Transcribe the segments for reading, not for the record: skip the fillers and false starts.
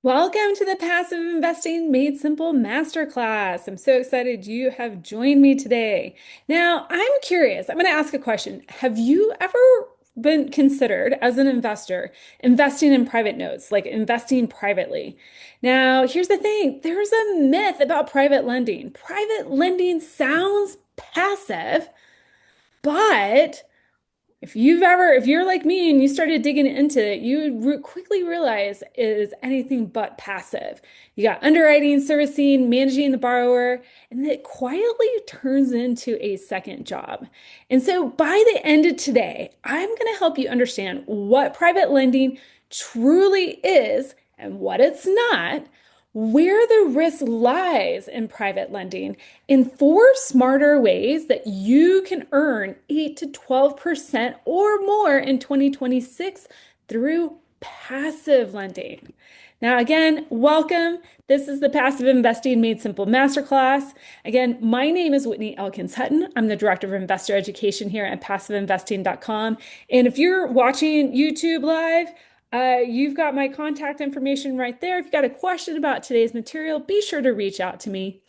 Welcome to the Passive Investing Made Simple Masterclass. I'm so excited you have joined me today. Now, I'm curious. I'm going to ask a question. Have you ever been considered as an investor investing in private notes, like investing privately? Now, here's the thing. There's a myth about private lending. Private lending sounds passive, but if you're like me and you started digging into it, you would quickly realize it is anything but passive. You got underwriting, servicing, managing the borrower, and it quietly turns into a second job. And so by the end of today, I'm going to help you understand what private lending truly is and what it's not, where the risk lies in private lending, in four smarter ways that you can earn 8 to 12% or more in 2026 through passive lending. Now, again, welcome. This is the Passive Investing Made Simple Masterclass. Again, my name is Whitney Elkins Hutton. I'm the Director of Investor Education here at passiveinvesting.com. And if you're watching YouTube live, you've got my contact information right there. If you've got a question about today's material, be sure to reach out to me.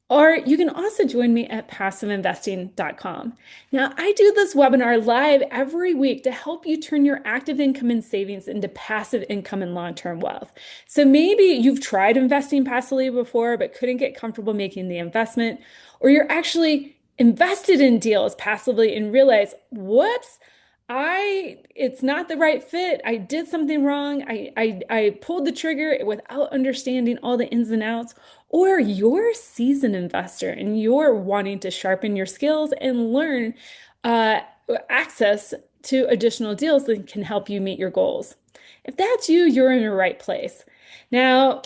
Or you can also join me at passiveinvesting.com. Now, I do this webinar live every week to help you turn your active income and savings into passive income and long-term wealth. So maybe you've tried investing passively before, but couldn't get comfortable making the investment, or you're actually invested in deals passively and realize, whoops, it's not the right fit. I did something wrong. I pulled the trigger without understanding all the ins and outs. Or you're a seasoned investor and you're wanting to sharpen your skills and learn uh, access to additional deals that can help you meet your goals. If that's you, you're in the right place. Now,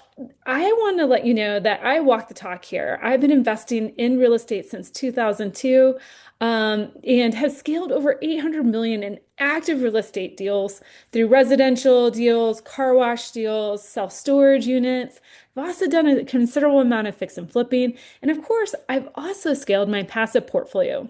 I want to let you know that I walk the talk here. I've been investing in real estate since 2002, and have scaled over 800 million in active real estate deals through residential deals, car wash deals, self-storage units. I've also done a considerable amount of fix and flipping. And of course, I've also scaled my passive portfolio.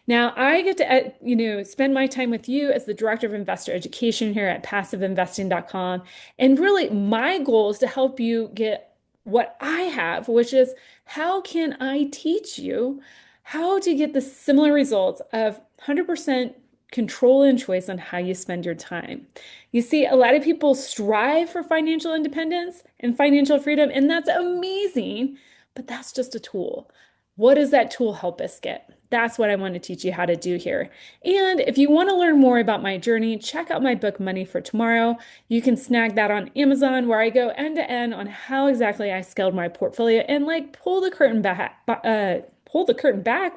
Now, I get to, spend my time with you as the Director of Investor Education here at passiveinvesting.com. And really, my goal is to help you get what I have, which is how can I teach you how to get the similar results of 100% control and choice on how you spend your time. You see, a lot of people strive for financial independence and financial freedom, and that's amazing, but that's just a tool. What does that tool help us get? That's what I want to teach you how to do here. And if you want to learn more about my journey, check out my book, Money for Tomorrow. You can snag that on Amazon, where I go end to end on how exactly I scaled my portfolio and pull the curtain back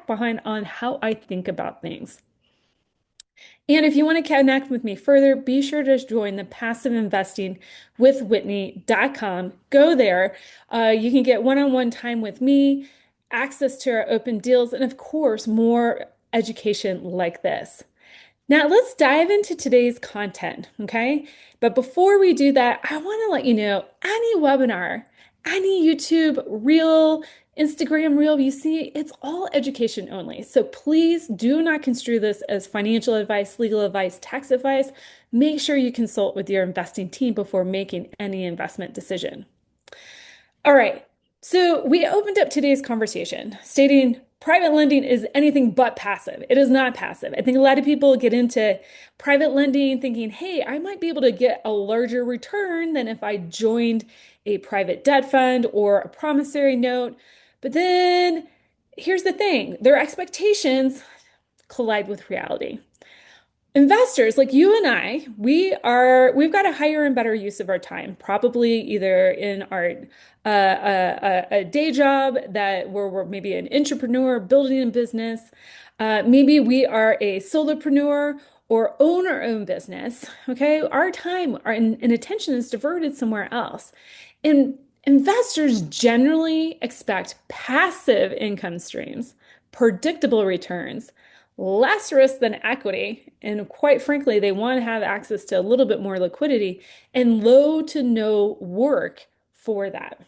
behind on how I think about things. And if you want to connect with me further, be sure to join the Passive Investing with Whitney.com. Go there. You can get one-on-one time with me, access to our open deals, and of course, more education like this. Now, let's dive into today's content, okay? But before we do that, I want to let you know any webinar, any YouTube reel, Instagram reel you see, it's all education only. So please do not construe this as financial advice, legal advice, tax advice. Make sure you consult with your investing team before making any investment decision. All right. So we opened up today's conversation stating private lending is anything but passive. It is not passive. I think a lot of people get into private lending thinking, hey, I might be able to get a larger return than if I joined a private debt fund or a promissory note. But then here's the thing, their expectations collide with reality. Investors like you and I, we've got a higher and better use of our time, probably either in our a day job that where we're maybe an entrepreneur building a business. Maybe we are a solopreneur or own our own business. Okay, our time and attention is diverted somewhere else. And investors generally expect passive income streams, predictable returns, less risk than equity. And quite frankly, they want to have access to a little bit more liquidity and low to no work for that.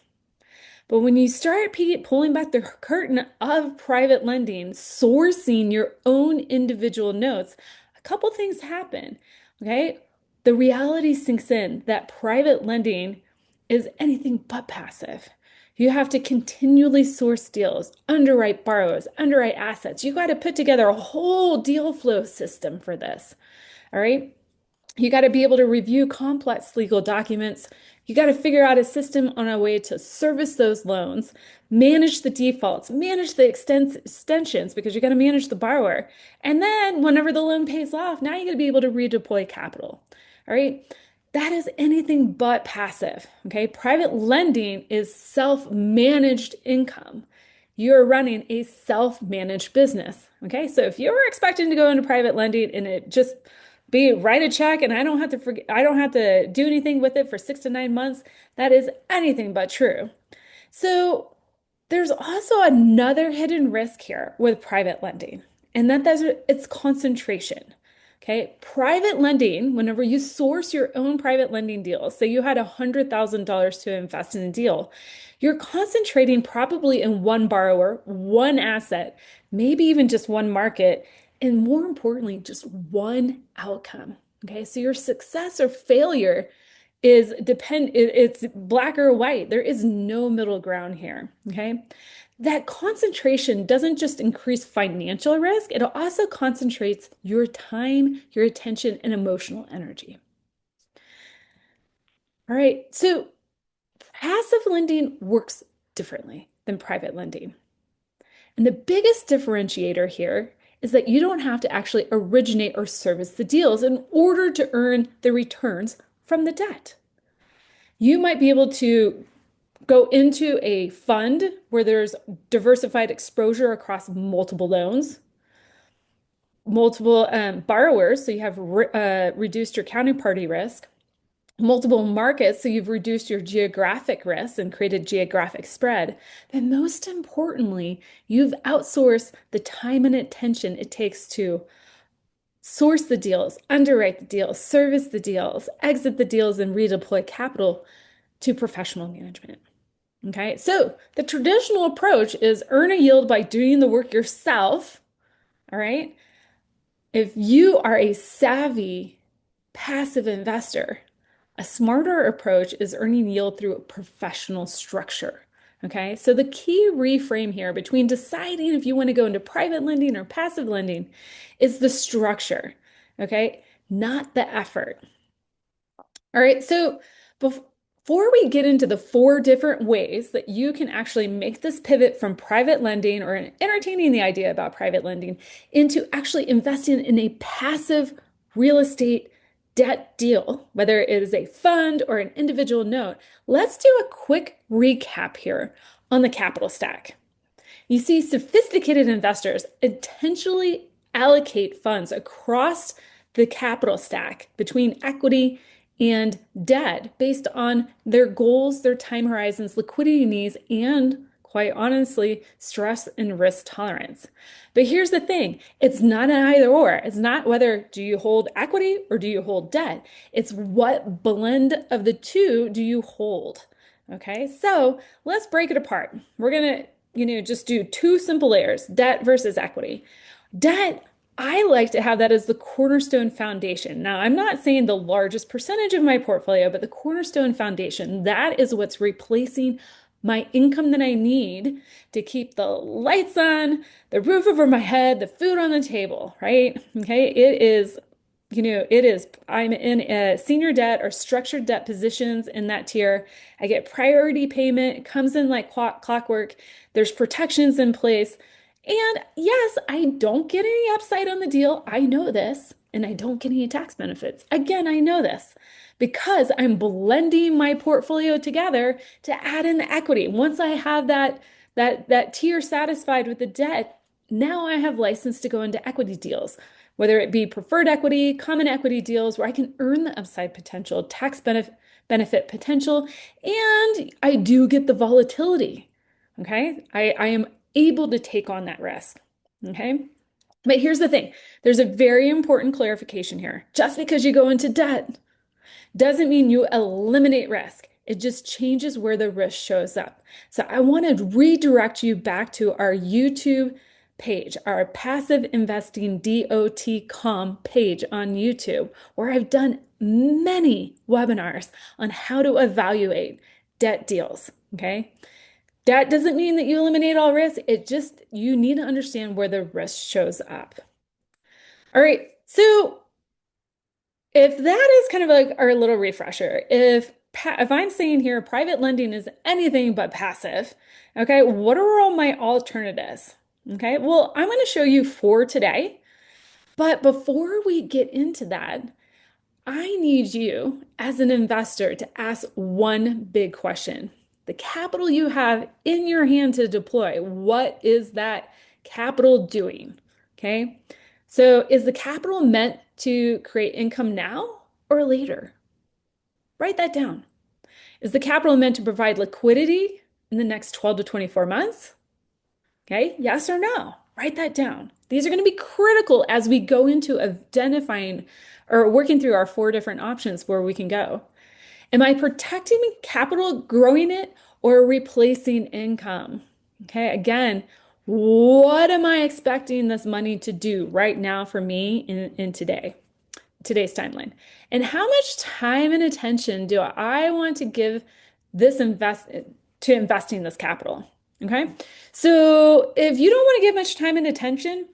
But when you start pulling back the curtain of private lending, sourcing your own individual notes, a couple things happen. Okay. The reality sinks in that private lending is anything but passive. You have to continually source deals, underwrite borrowers, underwrite assets. You got to put together a whole deal flow system for this. All right. You got to be able to review complex legal documents. You got to figure out a system on a way to service those loans, manage the defaults, manage the extensions because you got to manage the borrower. And then whenever the loan pays off, now you got to be able to redeploy capital. All right. That is anything but passive. Okay. Private lending is self-managed income. You're running a self-managed business. Okay. So if you're expecting to go into private lending and it just be write a check and I don't have to do anything with it for 6 to 9 months, that is anything but true. So there's also another hidden risk here with private lending, and it's concentration. Okay, private lending, whenever you source your own private lending deals, say you had $100,000 to invest in a deal, you're concentrating probably in one borrower, one asset, maybe even just one market, and more importantly, just one outcome. Okay, so your success or failure it's black or white. There is no middle ground here. Okay. That concentration doesn't just increase financial risk, it also concentrates your time, your attention, and emotional energy. All right. So passive lending works differently than private lending. And the biggest differentiator here is that you don't have to actually originate or service the deals in order to earn the returns from the debt. You might be able to go into a fund where there's diversified exposure across multiple loans, multiple borrowers, so you have reduced your counterparty risk, multiple markets, so you've reduced your geographic risk and created geographic spread. And most importantly, you've outsourced the time and attention it takes to source the deals, underwrite the deals, service the deals, exit the deals, and redeploy capital to professional management. Okay, so the traditional approach is earn a yield by doing the work yourself. All right. If you are a savvy passive investor, a smarter approach is earning yield through a professional structure. Okay, so the key reframe here between deciding if you want to go into private lending or passive lending is the structure. Okay, not the effort. All right, so before we get into the 4 different ways that you can actually make this pivot from private lending or entertaining the idea about private lending into actually investing in a passive real estate debt deal, whether it is a fund or an individual note, let's do a quick recap here on the capital stack. You see, sophisticated investors intentionally allocate funds across the capital stack between equity and debt based on their goals, their time horizons, liquidity needs, and quite honestly, stress and risk tolerance. But here's the thing, it's not an either or. It's not whether do you hold equity or do you hold debt. It's what blend of the two do you hold. Okay, so let's break it apart. We're gonna, just do 2 simple layers, debt versus equity. Debt, I like to have that as the cornerstone foundation. Now, I'm not saying the largest percentage of my portfolio, but the cornerstone foundation, that is what's replacing my income that I need to keep the lights on, the roof over my head, the food on the table, right? Okay, I'm in a senior debt or structured debt positions in that tier. I get priority payment. It comes in like clockwork. There's protections in place. And yes, I don't get any upside on the deal. I know this. And I don't get any tax benefits. Again, I know this because I'm blending my portfolio together to add in the equity. Once I have that tier satisfied with the debt, now I have license to go into equity deals, whether it be preferred equity, common equity deals where I can earn the upside potential, tax benefit potential, and I do get the volatility. Okay. I am able to take on that risk. Okay. But here's the thing. There's a very important clarification here. Just because you go into debt doesn't mean you eliminate risk. It just changes where the risk shows up. So I want to redirect you back to our YouTube page, our passive investing dot-com page on YouTube, where I've done many webinars on how to evaluate debt deals. Okay. That doesn't mean that you eliminate all risk. It just, you need to understand where the risk shows up. All right. So if that is kind of like our little refresher, if I'm saying here private lending is anything but passive, okay, what are all my alternatives? Okay, well, I'm going to show you four today. But before we get into that, I need you as an investor to ask one big question. The capital you have in your hand to deploy, what is that capital doing? Okay. So is the capital meant to create income now or later? Write that down. Is the capital meant to provide liquidity in the next 12 to 24 months? Okay. Yes or no? Write that down. These are going to be critical as we go into identifying or working through our four different options where we can go. Am I protecting capital, growing it, or replacing income? Okay, again, what am I expecting this money to do right now for me in today's timeline? And how much time and attention do I want to give this investing this capital? Okay, so if you don't want to give much time and attention,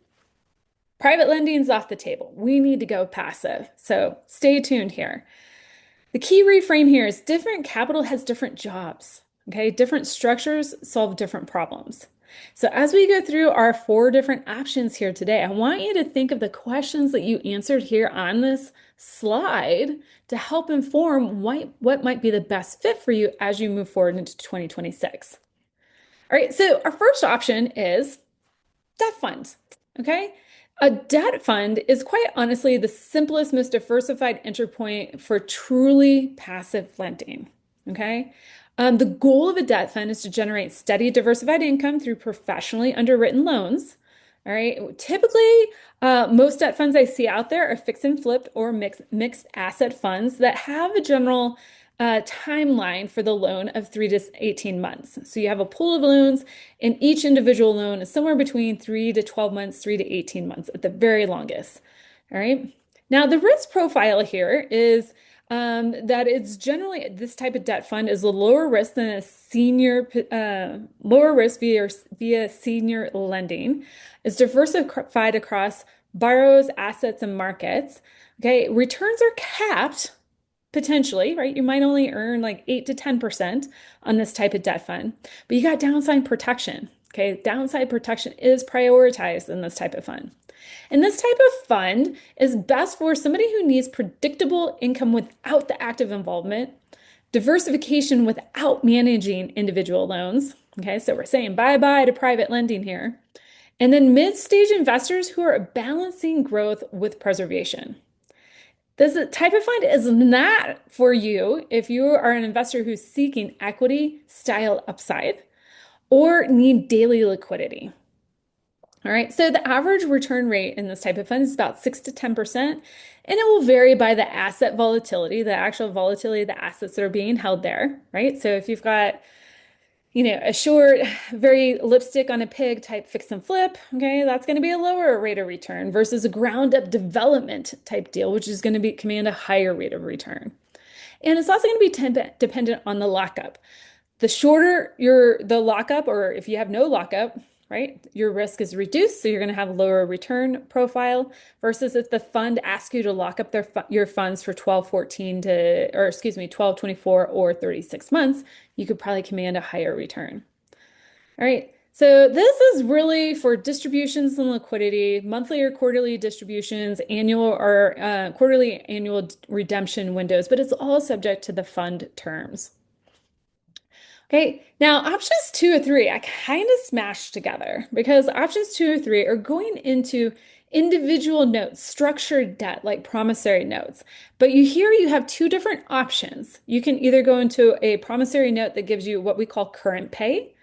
private lending is off the table. We need to go passive. So stay tuned here. The key reframe here is different capital has different jobs. Okay, different structures solve different problems. So as we go through our four different options here today, I want you to think of the questions that you answered here on this slide to help inform what might be the best fit for you as you move forward into 2026. All right, so our first option is debt funds. Okay. A debt fund is quite honestly the simplest, most diversified entry point for truly passive lending. Okay. The goal of a debt fund is to generate steady, diversified income through professionally underwritten loans. All right. Typically, most debt funds I see out there are fix and flip or mixed asset funds that have a general timeline for the loan of 3 to 18 months. So you have a pool of loans, and each individual loan is somewhere between 3 to 12 months, 3 to 18 months at the very longest. All right. Now, the risk profile here is that it's generally this type of debt fund is a lower risk than a lower risk via senior lending. It's diversified across borrowers, assets, and markets. Okay, returns are capped potentially, right? You might only earn like 8 to 10% on this type of debt fund, but you got downside protection. Okay, downside protection is prioritized in this type of fund. And this type of fund is best for somebody who needs predictable income without the active involvement, diversification without managing individual loans. Okay, so we're saying bye-bye to private lending here. And then mid-stage investors who are balancing growth with preservation. This type of fund is not for you if you are an investor who's seeking equity style upside or need daily liquidity. All right, so the average return rate in this type of fund is about 6 to 10%, and it will vary by the asset volatility, the actual volatility of the assets that are being held there, right? So if you've got a short, very lipstick on a pig type fix and flip, okay, that's going to be a lower rate of return versus a ground up development type deal, which is going to command a higher rate of return. And it's also going to be dependent on the lockup. The shorter the lockup, or if you have no lockup, right, your risk is reduced, so you're going to have a lower return profile versus if the fund asks you to lock up your funds for 12, 14 to, or excuse me, 12, 24, or 36 months, you could probably command a higher return. All right, so this is really for distributions and liquidity, monthly or quarterly distributions, annual or quarterly annual redemption windows, but it's all subject to the fund terms. Okay, now options two or three, I kind of smashed together because options two or three are going into individual notes, structured debt like promissory notes. But you have two different options. You can either go into a promissory note that gives you what we call current pay,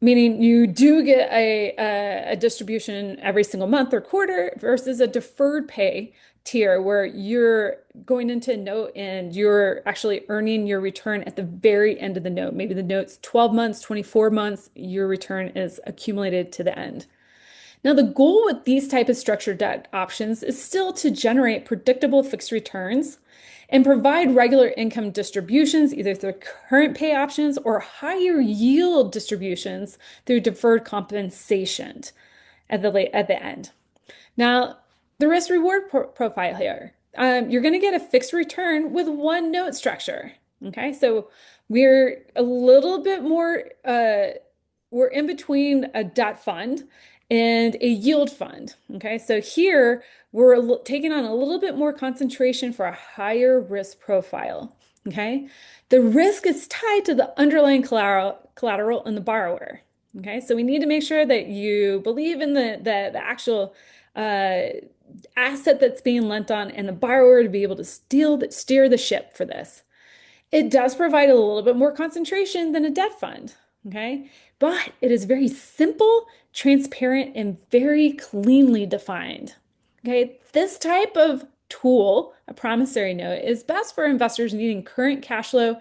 meaning you do get a distribution every single month or quarter versus a deferred pay tier where you're going into a note and you're actually earning your return at the very end of the note. Maybe the note's 12 months, 24 months, your return is accumulated to the end. Now, the goal with these type of structured debt options is still to generate predictable fixed returns and provide regular income distributions, either through current pay options or higher yield distributions through deferred compensation at the end. Now, the risk reward profile here. You're going to get a fixed return with one note structure. Okay, so we're a little bit more, we're in between a debt fund and a yield fund. Okay, so here we're taking on a little bit more concentration for a higher risk profile. Okay, the risk is tied to the underlying collateral and the borrower. Okay, so we need to make sure that you believe in the actual uh, asset that's being lent on and the borrower to be able to steer the ship for this. It does provide a little bit more concentration than a debt fund, okay? But it is very simple, transparent, and very cleanly defined. Okay, this type of tool, a promissory note, is best for investors needing current cash flow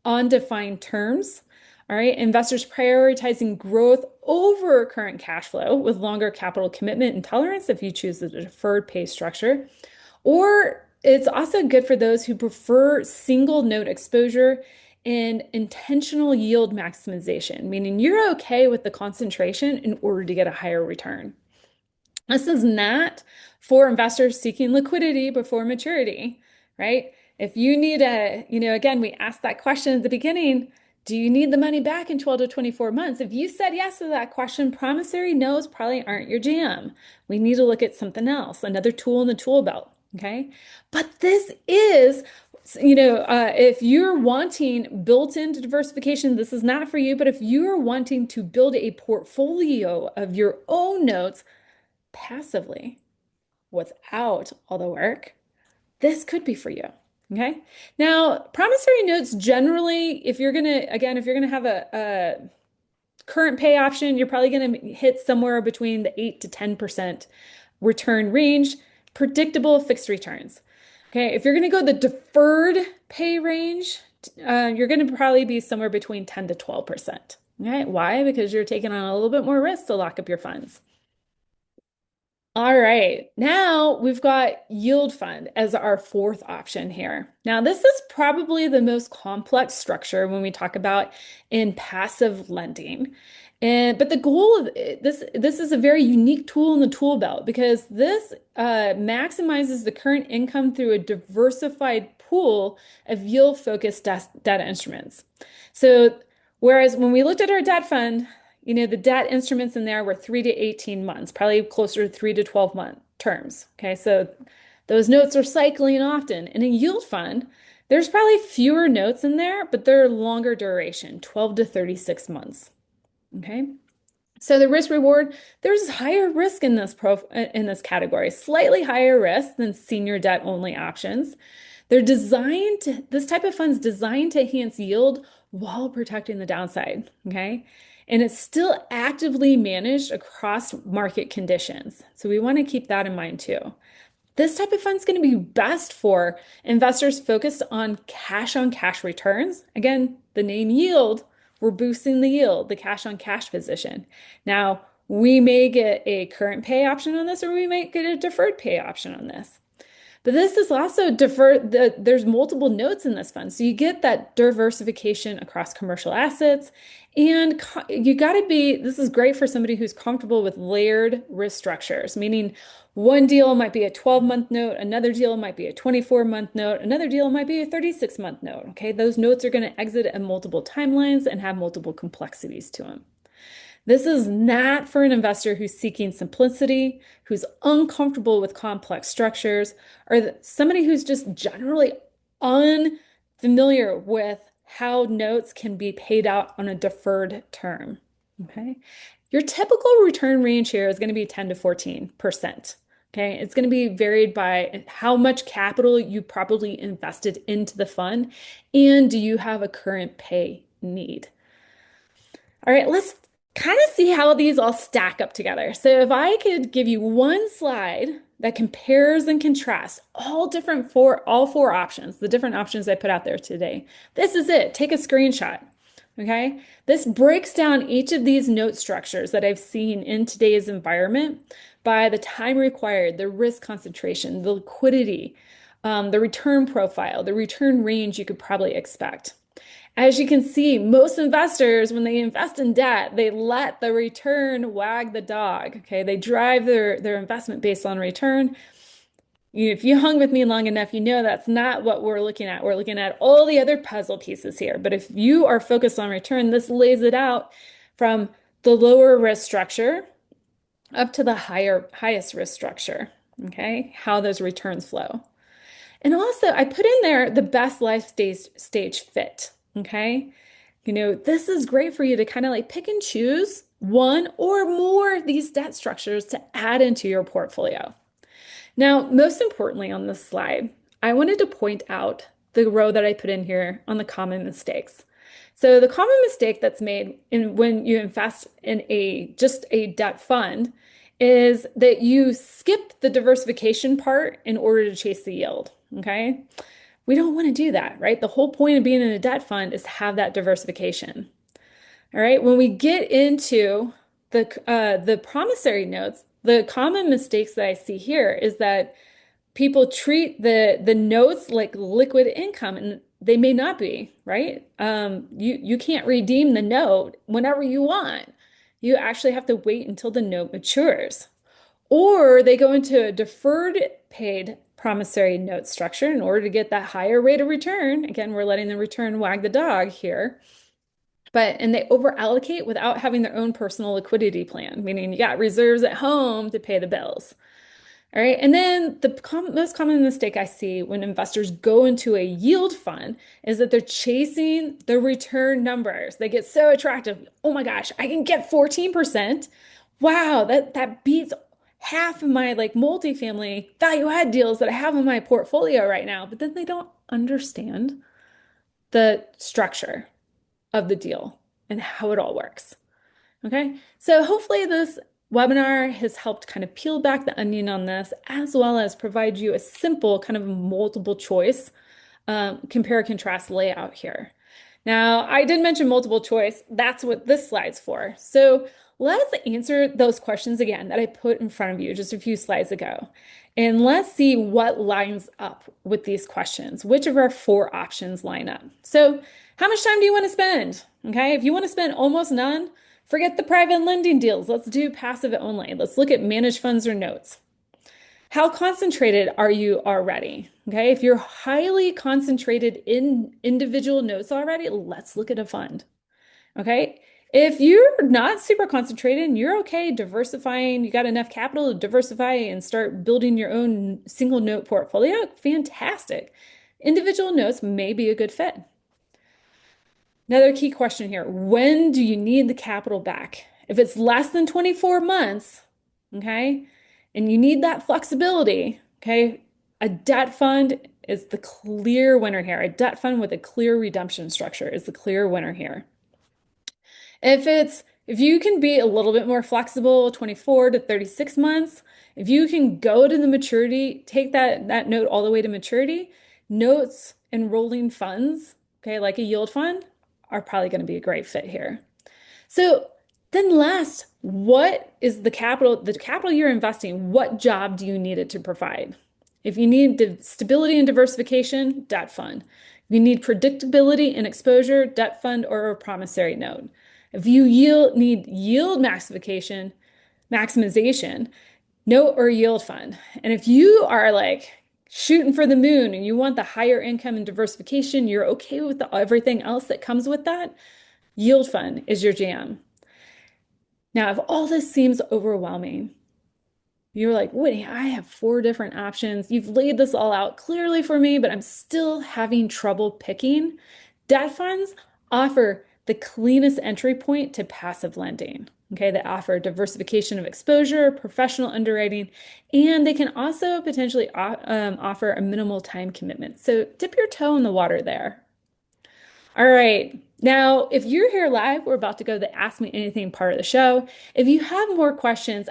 on defined terms. All right, investors prioritizing growth over current cash flow with longer capital commitment and tolerance if you choose the deferred pay structure. Or it's also good for those who prefer single note exposure and intentional yield maximization, meaning you're okay with the concentration in order to get a higher return. This is not for investors seeking liquidity before maturity, right? If you need again, we asked that question at the beginning, do you need the money back in 12 to 24 months? If you said yes to that question, promissory notes probably aren't your jam. We need to look at something else, another tool in the tool belt, okay? But this is, if you're wanting built-in diversification, this is not for you. But if you're wanting to build a portfolio of your own notes, passively without all the work, this could be for you. Okay. Now, promissory notes generally, if you're gonna have a current pay option, you're probably gonna hit somewhere between the 8 to 10% return range, predictable fixed returns. Okay. If you're gonna go the deferred pay range, you're gonna probably be somewhere between 10 to 12%. Okay. Why? Because you're taking on a little bit more risk to lock up your funds. All right, now we've got yield fund as our fourth option here. Now, this is probably the most complex structure when we talk about in passive lending. But the goal of this is a very unique tool in the tool belt because this maximizes the current income through a diversified pool of yield-focused debt instruments. So, whereas when we looked at our debt fund, the debt instruments in there were 3 to 18 months, probably closer to 3 to 12-month terms. Okay, so those notes are cycling often. In a yield fund, there's probably fewer notes in there, but they're longer duration, 12 to 36 months. Okay. So the risk reward, there's higher risk in this category, slightly higher risk than senior debt only options. This type of fund's designed to enhance yield while protecting the downside, okay? And it's still actively managed across market conditions. So we want to keep that in mind too. This type of fund is going to be best for investors focused on cash returns. Again, the name yield, we're boosting the yield, the cash on cash position. Now, we may get a current pay option on this, or we might get a deferred pay option on this. But this is also there's multiple notes in this fund. So you get that diversification across commercial assets. And this is great for somebody who's comfortable with layered risk structures, meaning one deal might be a 12-month note, another deal might be a 24-month note, another deal might be a 36-month note. Okay, those notes are going to exit at multiple timelines and have multiple complexities to them. This is not for an investor who's seeking simplicity, who's uncomfortable with complex structures, or somebody who's just generally unfamiliar with how notes can be paid out on a deferred term. Okay. Your typical return range here is going to be 10 to 14%. Okay. It's going to be varied by how much capital you probably invested into the fund and do you have a current pay need. All right, let's kind of see how these all stack up together. So if I could give you one slide that compares and contrasts all four options, the different options I put out there today, this is it. Take a screenshot. Okay, this breaks down each of these note structures that I've seen in today's environment by the time required, the risk concentration, the liquidity, the return profile, the return range you could probably expect. As you can see, most investors, when they invest in debt, they let the return wag the dog. Okay, they drive their investment based on return. If you hung with me long enough, you know that's not what we're looking at. We're looking at all the other puzzle pieces here. But if you are focused on return, this lays it out from the lower risk structure up to the highest risk structure. Okay, how those returns flow. And also, I put in there the best life stage fit. Okay. This is great for you to kind of like pick and choose one or more of these debt structures to add into your portfolio. Now, most importantly on this slide, I wanted to point out the row that I put in here on the common mistakes. So the common mistake that's made when you invest in just a debt fund is that you skip the diversification part in order to chase the yield. Okay. We don't want to do that, right? The whole point of being in a debt fund is to have that diversification. All right. When we get into the promissory notes, the common mistakes that I see here is that people treat the notes like liquid income, and they may not be, right? You can't redeem the note whenever you want. You actually have to wait until the note matures. Or they go into a deferred paid promissory note structure in order to get that higher rate of return. Again, we're letting the return wag the dog here. And they over allocate without having their own personal liquidity plan, meaning you got reserves at home to pay the bills. All right. And then the most common mistake I see when investors go into a yield fund is that they're chasing the return numbers. They get so attractive. Oh my gosh, I can get 14%. Wow, that beats half of my like multifamily value add deals that I have in my portfolio right now. But then they don't understand the structure of the deal and how it all works. Okay, so hopefully this webinar has helped kind of peel back the onion on this, as well as provide you a simple kind of multiple choice compare contrast layout here. Now, I did mention multiple choice. That's what this slide's for. So let's answer those questions again that I put in front of you just a few slides ago. And let's see what lines up with these questions. Which of our four options line up? So how much time do you want to spend? Okay, if you want to spend almost none, forget the private lending deals. Let's do passive only. Let's look at managed funds or notes. How concentrated are you already? Okay, if you're highly concentrated in individual notes already, let's look at a fund. Okay, if you're not super concentrated and you're okay diversifying, you got enough capital to diversify and start building your own single note portfolio, fantastic. Individual notes may be a good fit. Another key question here, when do you need the capital back? If it's less than 24 months, okay, and you need that flexibility, okay, a debt fund is the clear winner here. A debt fund with a clear redemption structure is the clear winner here. If you can be a little bit more flexible, 24 to 36 months, if you can go to the maturity, take that note all the way to maturity, notes and rolling funds, okay, like a yield fund, are probably going to be a great fit here. So then last, what is the capital you're investing, what job do you need it to provide? If you need stability and diversification, debt fund. If you need predictability and exposure, debt fund or a promissory note. If you need yield maximization, note or yield fund. And if you are like shooting for the moon and you want the higher income and diversification, you're okay with everything else that comes with that, yield fund is your jam. Now, if all this seems overwhelming, you're like, Whitney, I have four different options. You've laid this all out clearly for me, but I'm still having trouble picking. Debt funds offer the cleanest entry point to passive lending. Okay, they offer diversification of exposure, professional underwriting, and they can also potentially offer a minimal time commitment. So dip your toe in the water there. All right. Now, if you're here live, we're about to go to the Ask Me Anything part of the show. If you have more questions,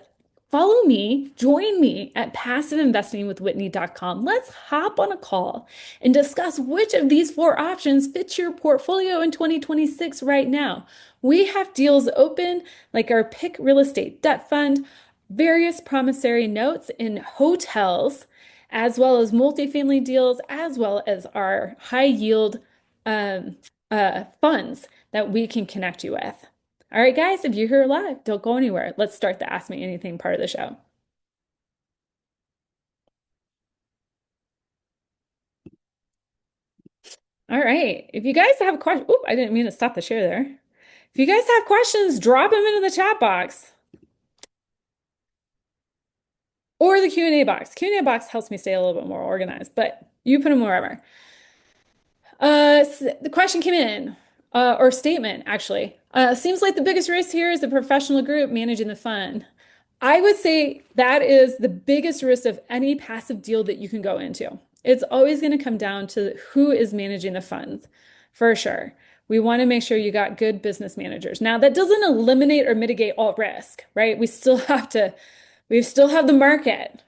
follow me, join me at passiveinvestingwithwhitney.com. Let's hop on a call and discuss which of these four options fits your portfolio in 2026 right now. We have deals open like our Pick Real Estate Debt Fund, various promissory notes in hotels, as well as multifamily deals, as well as our high yield um, funds that we can connect you with. All right, guys, if you're here live, don't go anywhere. Let's start the Ask Me Anything part of the show. All right. If you guys have questions, oop, I didn't mean to stop the share there. If you guys have questions, drop them into the chat box or the Q&A box. Q&A box helps me stay a little bit more organized, but you put them wherever. The question came in, or statement actually. Seems like the biggest risk here is the professional group managing the fund. I would say that is the biggest risk of any passive deal that you can go into. It's always going to come down to who is managing the funds, for sure. We want to make sure you got good business managers. Now, that doesn't eliminate or mitigate all risk, right? We still have the market,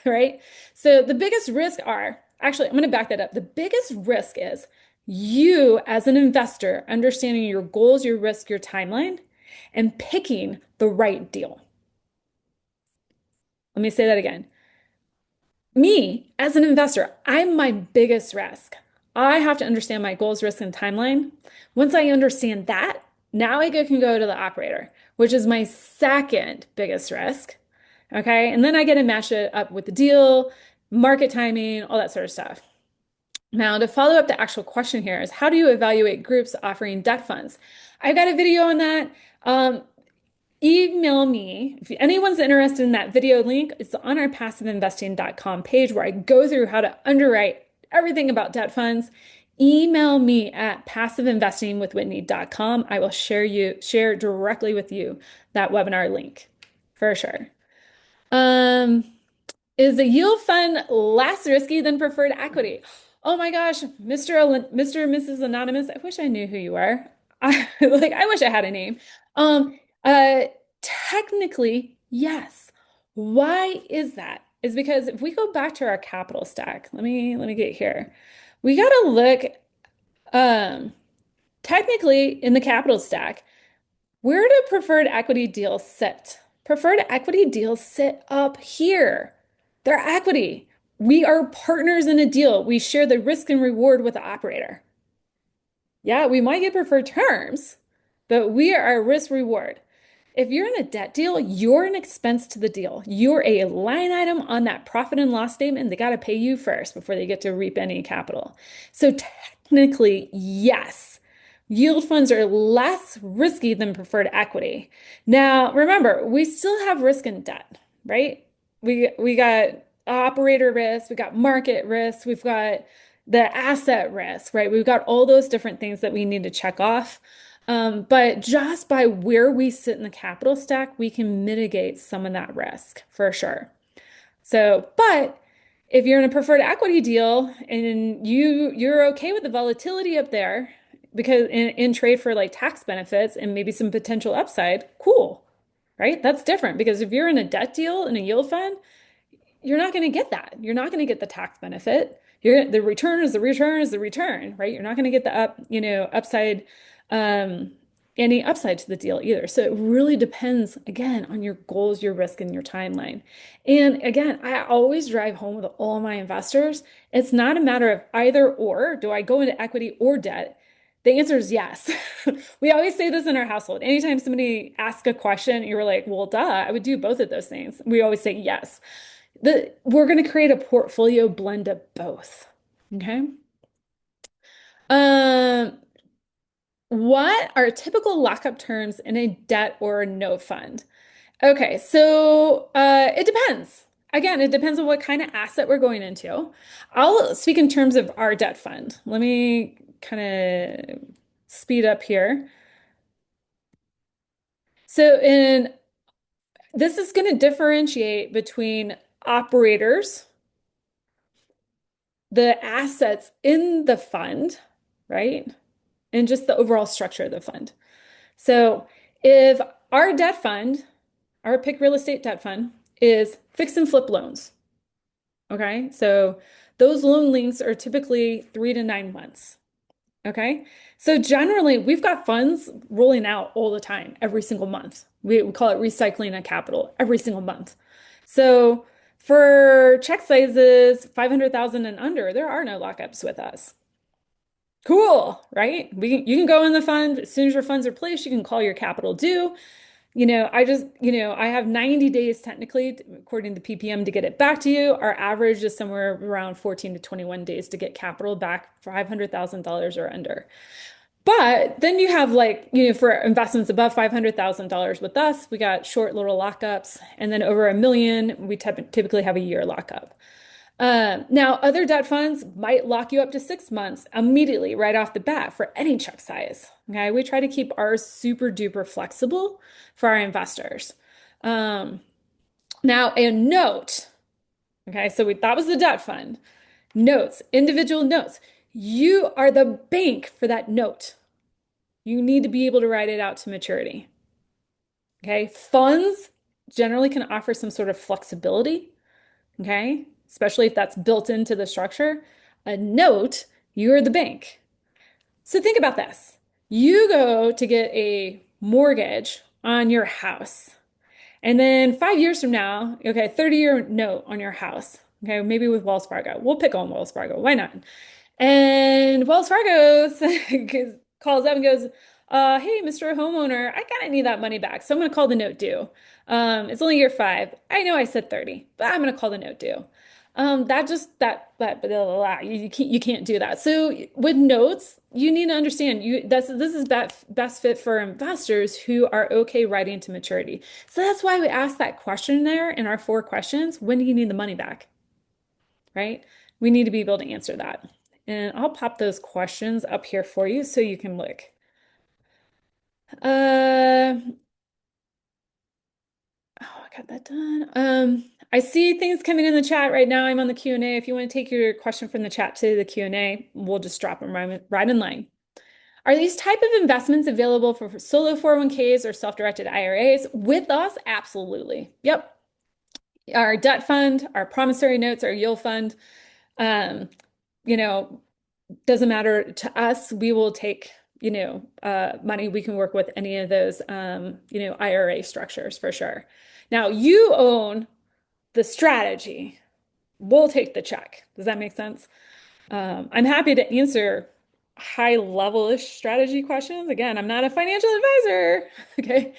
right? So the biggest risk are, actually, I'm going to back that up. The biggest risk is you as an investor understanding your goals, your risk, your timeline, and picking the right deal. Let me say that again. Me as an investor, I'm my biggest risk. I have to understand my goals, risk, and timeline. Once I understand that, now can go to the operator, which is my second biggest risk. Okay. And then I get to match it up with the deal, market timing, all that sort of stuff. Now, to follow up the actual question here is how do you evaluate groups offering debt funds? I've got a video on that. Email me if anyone's interested in that video link. It's on our passiveinvesting.com page where I go through how to underwrite everything about debt funds. Email me at passiveinvestingwithwhitney.com. I will share directly with you that webinar link for sure. Um, is a yield fund less risky than preferred equity? Oh my gosh, Mr. and Mrs. Anonymous, I wish I knew who you are. I wish I had a name. Um, uh, Technically, yes. Why is that? Is because if we go back to our capital stack, let me get here. We got to look um technically in the capital stack. Where do preferred equity deals sit? Preferred equity deals sit up here. They're equity. We are partners in a deal. We share the risk and reward with the operator. Yeah, we might get preferred terms, but we are a risk reward. If you're in a debt deal, you're an expense to the deal. You're a line item on that profit and loss statement. They got to pay you first before they get to reap any capital. So technically, yes, yield funds are less risky than preferred equity. Now, remember, we still have risk in debt, right? We got operator risk, we got market risk, we've got the asset risk, right? We've got all those different things that we need to check off. But just by where we sit in the capital stack, we can mitigate some of that risk for sure. So, but if you're in a preferred equity deal and you're okay with the volatility up there because in trade for like tax benefits and maybe some potential upside, cool, right? That's different because if you're in a debt deal in a yield fund, you're not going to get that. You're not going to get the tax benefit. The return is the return is the return, right? You're not going to get the upside, um, any upside to the deal either. So it really depends again on your goals, your risk, and your timeline. And again, I always drive home with all my investors. It's not a matter of either or, do I go into equity or debt? The answer is yes. We always say this in our household. Anytime somebody asks a question, you're like, well, duh, I would do both of those things. We always say yes. We're going to create a portfolio blend of both. Okay. Um, what are typical lockup terms in a debt or a note fund? Okay, so it depends. Again, it depends on what kind of asset we're going into. I'll speak in terms of our debt fund. Let me kind of speed up here. So in this is going to differentiate between operators, the assets in the fund, right? And just the overall structure of the fund. So if our debt fund, our pick real estate debt fund is fix and flip loans, okay? So those loan lengths are typically 3 to 9 months, okay? So generally, we've got funds rolling out all the time, every single month. We call it recycling of capital every single month. So For check sizes 500,000 and under, there are no lockups with us. Cool, right? You can go in the fund as soon as your funds are placed, you can call your capital due. I have 90 days technically, according to PPM, to get it back to you. Our average is somewhere around 14 to 21 days to get capital back for $500,000 or under. But then you have for investments above $500,000 with us, we got short little lockups. And then over a million, we typically have a year lockup. Now, other debt funds might lock you up to 6 months immediately right off the bat for any check size. Okay, we try to keep ours super duper flexible for our investors. Um, Now, a note. Okay, so that was the debt fund. Notes, individual notes. You are the bank for that note. You need to be able to write it out to maturity. Okay, funds generally can offer some sort of flexibility. Okay, especially if that's built into the structure. A note, you're the bank. So think about this. You go to get a mortgage on your house. And then 5 years from now, okay, 30-year note on your house. Okay, maybe with Wells Fargo. We'll pick on Wells Fargo. Why not? And Wells Fargo calls up and goes, hey, Mr. Homeowner, I kind of need that money back. So I'm going to call the note due. It's only year 5. I know I said 30, but I'm going to call the note due. That blah, blah, blah. You can't do that. So with notes, you need to understand this is best fit for investors who are okay writing to maturity. So that's why we asked that question there in our 4 questions. When do you need the money back? Right? We need to be able to answer that. And I'll pop those questions up here for you so you can look. Uh, oh, I got that done. I see things coming in the chat right now. I'm on the Q&A. If you want to take your question from the chat to the Q&A, we'll just drop them right in line. Are these type of investments available for solo 401ks or self-directed IRAs? With us, absolutely. Yep. Our debt fund, our promissory notes, our yield fund, um, you know, doesn't matter to us. We will take, money. We can work with any of those, IRA structures for sure. Now you own the strategy. We'll take the check. Does that make sense? I'm happy to answer high level-ish strategy questions. Again, I'm not a financial advisor. Okay.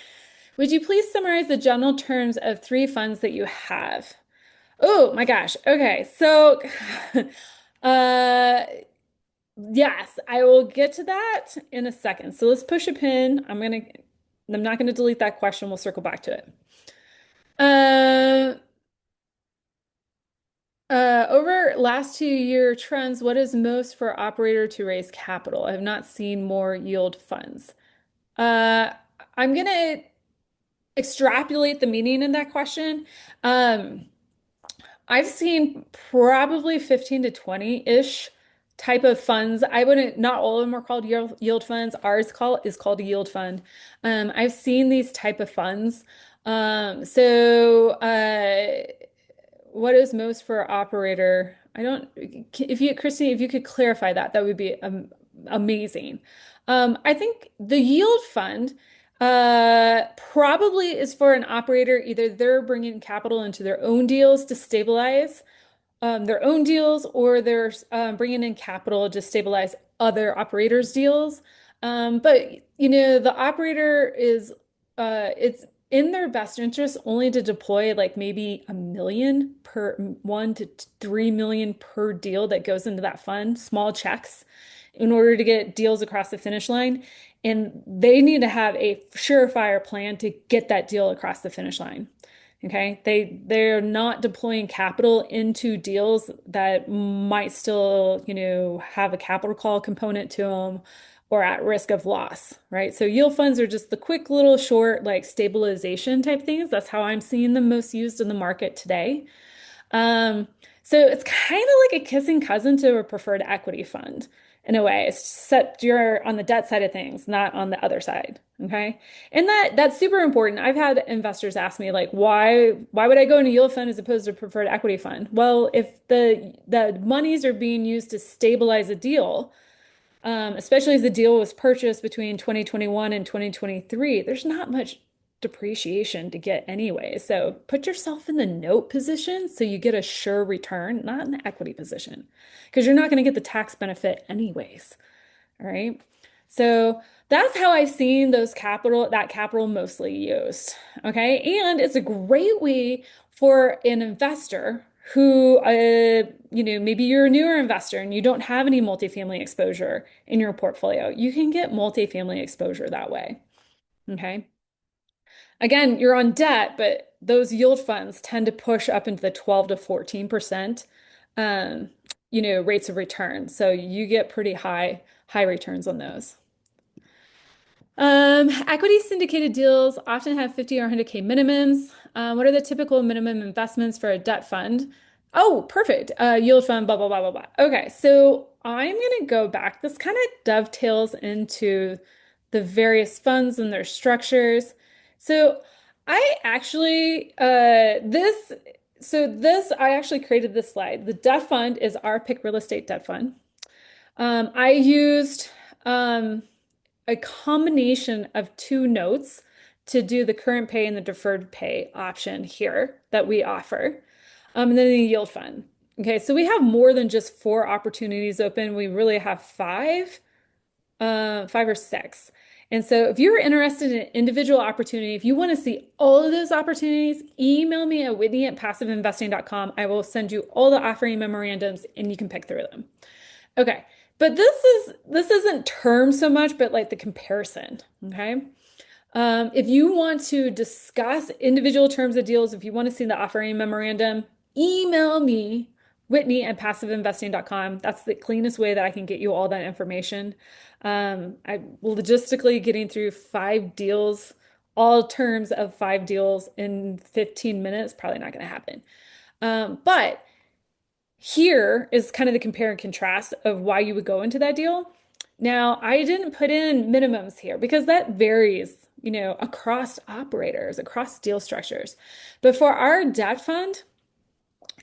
Would you please summarize the general terms of 3 funds that you have? Oh my gosh. Okay. So, uh, yes, I will get to that in a second. So let's push a pin. I'm not gonna delete that question. We'll circle back to it. Uh, Over last 2-year trends, what is most for operator to raise capital? I have not seen more yield funds. Uh, I'm gonna extrapolate the meaning in that question. Um, I've seen probably 15 to 20-ish type of funds. I wouldn't, not all of them are called yield funds. Is called a yield fund. I've seen these type of funds. What is most for operator? I don't, if you, Christine, if you could clarify that, that would be amazing. I think the yield fund probably is for an operator. Either they're bringing capital into their own deals to stabilize their own deals, or they're bringing in capital to stabilize other operators' deals. But the operator it's in their best interest only to deploy like maybe a million per 1 to 3 million per deal that goes into that fund, small checks, in order to get deals across the finish line. And they need to have a surefire plan to get that deal across the finish line. Okay, they're not deploying capital into deals that might still, have a capital call component to them or at risk of loss, right? So yield funds are just the quick little short like stabilization type things. That's how I'm seeing them most used in the market today. Um, so it's kind of like a kissing cousin to a preferred equity fund in a way, except you're on the debt side of things, not on the other side. Okay. And that's super important. I've had investors ask me like, why would I go in a yield fund as opposed to a preferred equity fund? Well, if the monies are being used to stabilize a deal, especially as the deal was purchased between 2021 and 2023, there's not much depreciation to get anyway. So put yourself in the note position so you get a sure return, not in the equity position, because you're not going to get the tax benefit anyways. All right. So that's how I've seen that capital mostly used. Okay. And it's a great way for an investor who, maybe you're a newer investor and you don't have any multifamily exposure in your portfolio. You can get multifamily exposure that way. Okay. Again, you're on debt, but those yield funds tend to push up into the 12 to 14%, um, rates of return. So you get pretty high returns on those. Equity syndicated deals often have 50 or 100K minimums. What are the typical minimum investments for a debt fund? Oh, perfect. Yield fund, blah, blah, blah, blah, blah. Okay, so I'm going to go back. This kind of dovetails into the various funds and their structures. So I actually, I actually created this slide. The debt fund is our pick real estate debt fund. I used, um, a combination of two notes to do the current pay and the deferred pay option here that we offer. And then the yield fund. Okay, so we have more than just four opportunities open. We really have five or six. And so if you're interested in an individual opportunity, if you want to see all of those opportunities, email me at whitney@passiveinvesting.com. I will send you all the offering memorandums and you can pick through them. Okay. But this isn't term so much, but like the comparison. Okay. If you want to discuss individual terms of deals, if you want to see the offering memorandum, email me, Whitney@passiveinvesting.com. That's the cleanest way that I can get you all that information. I logistically getting through five deals, all terms of five deals in 15 minutes, probably not going to happen. But here is kind of the compare and contrast of why you would go into that deal. Now, I didn't put in minimums here because that varies, across operators, across deal structures. But for our debt fund,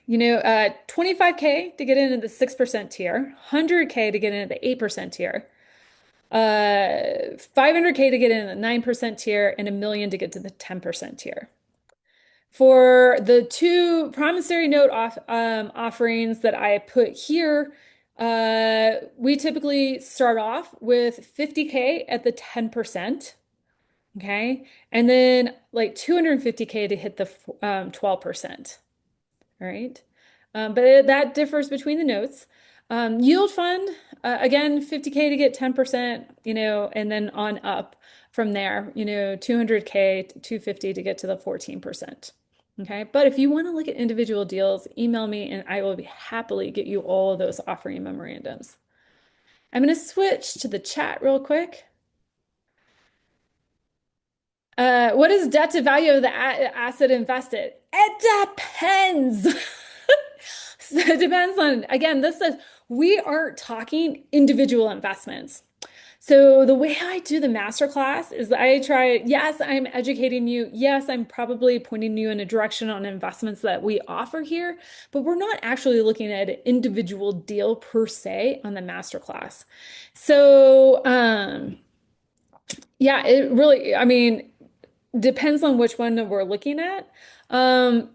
25K to get into the 6% tier, 100K to get into the 8% tier, 500K to get into the 9% tier, and 1 million to get to the 10% tier. For the two promissory note offerings that I put here, we typically start off with 50K at the 10%. Okay. And then like 250K to hit the 12%. All right. But that differs between the notes. Yield fund, again, 50K to get 10%, and then on up from there, 200K, 250 to get to the 14%. Okay. But if you want to look at individual deals, email me and I will be happily get you all of those offering memorandums. I'm going to switch to the chat real quick. What is debt to value of the asset invested? It depends. So it depends on, again, this is, we aren't talking individual investments. So the way I do the masterclass is I try, yes, I'm educating you. Yes, I'm probably pointing you in a direction on investments that we offer here, but we're not actually looking at an individual deal per se on the masterclass. So, yeah, it really, I mean, depends on which one that we're looking at. I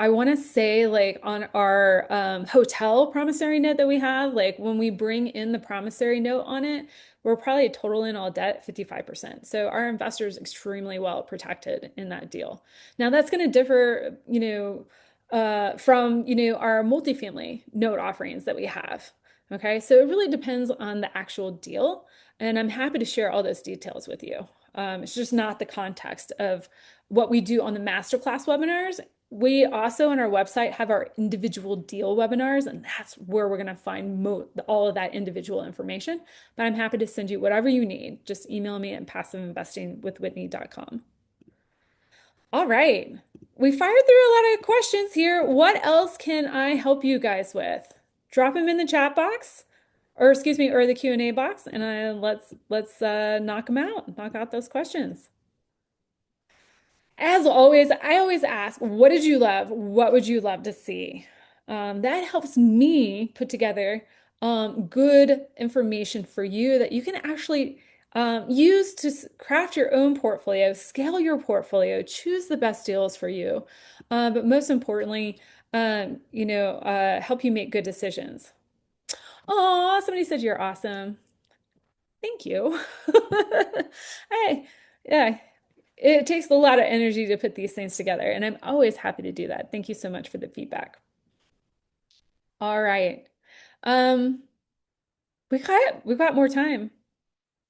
want to say like on our hotel promissory note that we have, like when we bring in the promissory note on it, we're probably total in all debt 55%. So our investor is extremely well protected in that deal. Now that's going to differ, from, our multifamily note offerings that we have. Okay, so it really depends on the actual deal, and I'm happy to share all those details with you. It's just not the context of what we do on the masterclass webinars. We also on our website have our individual deal webinars, and that's where we're going to find all of that individual information. But I'm happy to send you whatever you need. Just email me at passiveinvestingwithwhitney.com. All right. We fired through a lot of questions here. What else can I help you guys with? Drop them in the chat box, or excuse me, or the Q&A box, and let's knock them out, knock out those questions. As always, I always ask, what did you love? What would you love to see? That helps me put together good information for you that you can actually use to craft your own portfolio, scale your portfolio, choose the best deals for you. But most importantly, help you make good decisions. Oh, somebody said you're awesome. Thank you. I, yeah, it takes a lot of energy to put these things together, and I'm always happy to do that. Thank you so much for the feedback. All right. Um, we got more time.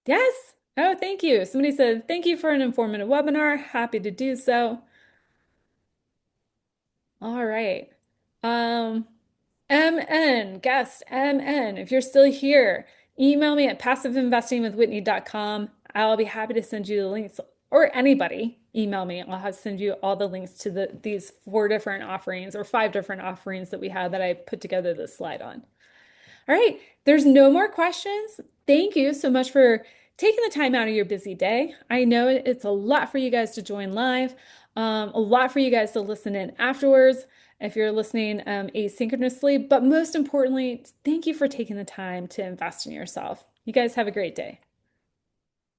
Yes. Oh, thank you. Somebody said, thank you for an informative webinar. Happy to do so. All right. Um, MN, guest MN, if you're still here, email me at passiveinvestingwithwhitney.com. I'll be happy to send you the links, or anybody email me. I'll have send you all the links to these four different offerings or five different offerings that we have that I put together this slide on. All right, there's no more questions. Thank you so much for taking the time out of your busy day. I know it's a lot for you guys to join live, a lot for you guys to listen in afterwards if you're listening asynchronously, but most importantly, thank you for taking the time to invest in yourself. You guys have a great day.